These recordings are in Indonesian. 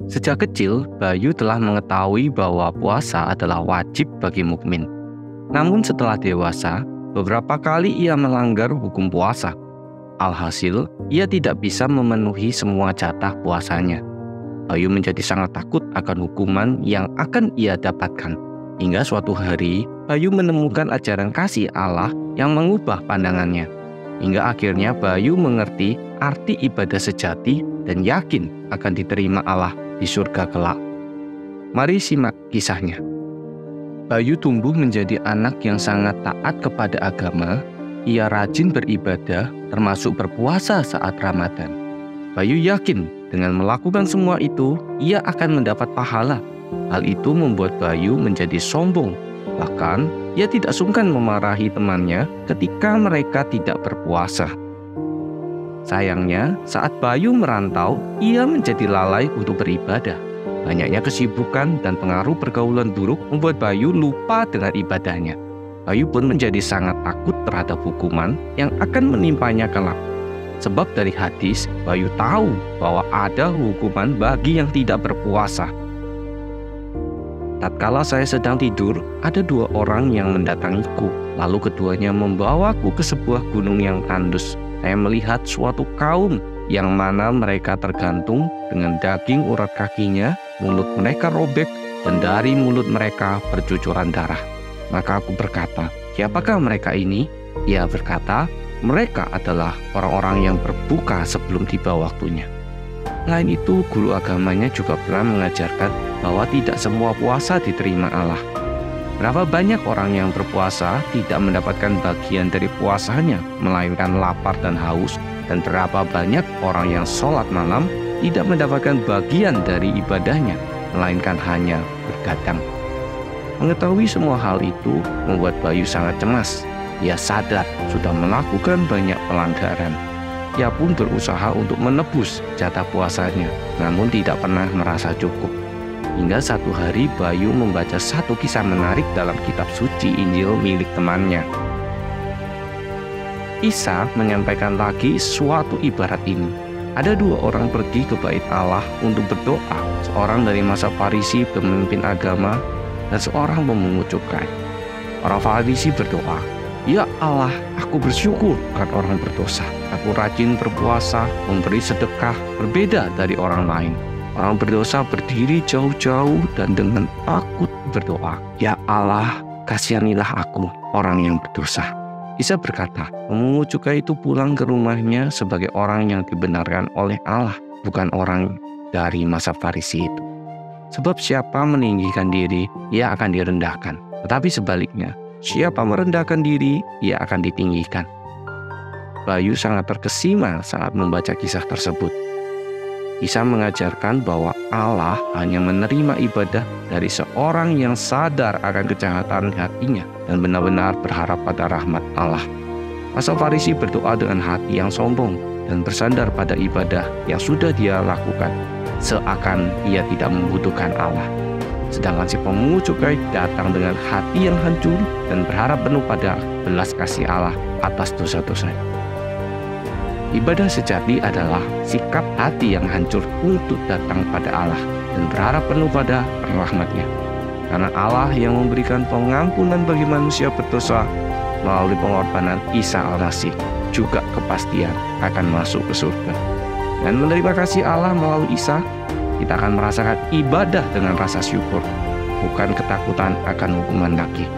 Sejak kecil, Bayu telah mengetahui bahwa puasa adalah wajib bagi mukmin. Namun setelah dewasa, beberapa kali ia melanggar hukum puasa. Alhasil, ia tidak bisa memenuhi semua jatah puasanya. Bayu menjadi sangat takut akan hukuman yang akan ia dapatkan. Hingga suatu hari, Bayu menemukan ajaran kasih Allah yang mengubah pandangannya. Hingga akhirnya Bayu mengerti arti ibadah sejati dan yakin akan diterima Allah di surga kelak. Mari simak kisahnya. Bayu tumbuh menjadi anak yang sangat taat kepada agama. Ia rajin beribadah, termasuk berpuasa saat Ramadan. Bayu yakin dengan melakukan semua itu, ia akan mendapat pahala. Hal itu membuat Bayu menjadi sombong. Bahkan, ia tidak sungkan memarahi temannya ketika mereka tidak berpuasa. Sayangnya, saat Bayu merantau, ia menjadi lalai untuk beribadah. Banyaknya kesibukan dan pengaruh pergaulan buruk membuat Bayu lupa dengan ibadahnya. Bayu pun menjadi sangat takut terhadap hukuman yang akan menimpanya kelak. Sebab dari hadis, Bayu tahu bahwa ada hukuman bagi yang tidak berpuasa. Tatkala saya sedang tidur, ada dua orang yang mendatangiku. Lalu keduanya membawaku ke sebuah gunung yang tandus. Saya melihat suatu kaum yang mana mereka tergantung dengan daging urat kakinya, mulut mereka robek, dan dari mulut mereka bercucuran darah. Maka aku berkata, siapakah mereka ini? Ia berkata, mereka adalah orang-orang yang berbuka sebelum tiba waktunya. Selain itu, guru agamanya juga pernah mengajarkan bahwa tidak semua puasa diterima Allah. Berapa banyak orang yang berpuasa tidak mendapatkan bagian dari puasanya, melainkan lapar dan haus, dan berapa banyak orang yang sholat malam tidak mendapatkan bagian dari ibadahnya, melainkan hanya bergadang. Mengetahui semua hal itu membuat Bayu sangat cemas. Ia sadar sudah melakukan banyak pelanggaran. Ia pun berusaha untuk menebus jatah puasanya, namun tidak pernah merasa cukup. Hingga satu hari Bayu membaca satu kisah menarik dalam kitab suci Injil milik temannya. Isa menyampaikan lagi suatu ibarat ini. Ada dua orang pergi ke bait Allah untuk berdoa. Seorang dari masa Farisi, pemimpin agama, dan seorang pemungut cukai. Orang Farisi berdoa, "Ya Allah, aku bersyukur karena orang berdosa. Aku rajin berpuasa, memberi sedekah, berbeda dari orang lain." Orang berdosa berdiri jauh-jauh dan dengan takut berdoa, "Ya Allah, kasihanilah aku, orang yang berdosa." Isa berkata, pemungut cukai itu pulang ke rumahnya sebagai orang yang dibenarkan oleh Allah, bukan orang dari masa Farisi itu. Sebab siapa meninggikan diri, ia akan direndahkan. Tetapi sebaliknya, siapa merendahkan diri, ia akan ditinggikan. Bayu sangat terkesima saat membaca kisah tersebut. Isa mengajarkan bahwa Allah hanya menerima ibadah dari seorang yang sadar akan kejahatan hatinya dan benar-benar berharap pada rahmat Allah. Masa Farisi berdoa dengan hati yang sombong dan bersandar pada ibadah yang sudah dia lakukan, seakan ia tidak membutuhkan Allah. Sedangkan si pemungut cukai datang dengan hati yang hancur dan berharap penuh pada belas kasih Allah atas dosa-dosanya. Ibadah sejati adalah sikap hati yang hancur untuk datang pada Allah dan berharap penuh pada rahmat-Nya. Karena Allah yang memberikan pengampunan bagi manusia berdosa melalui pengorbanan Isa Al-Masih, juga kepastian akan masuk ke surga. Dan menerima kasih Allah melalui Isa, kita akan merasakan ibadah dengan rasa syukur, bukan ketakutan akan hukuman lagi.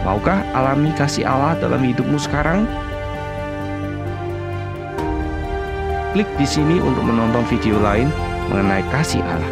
Maukah alami kasih Allah dalam hidupmu sekarang? Klik di sini untuk menonton video lain mengenai kasih Allah.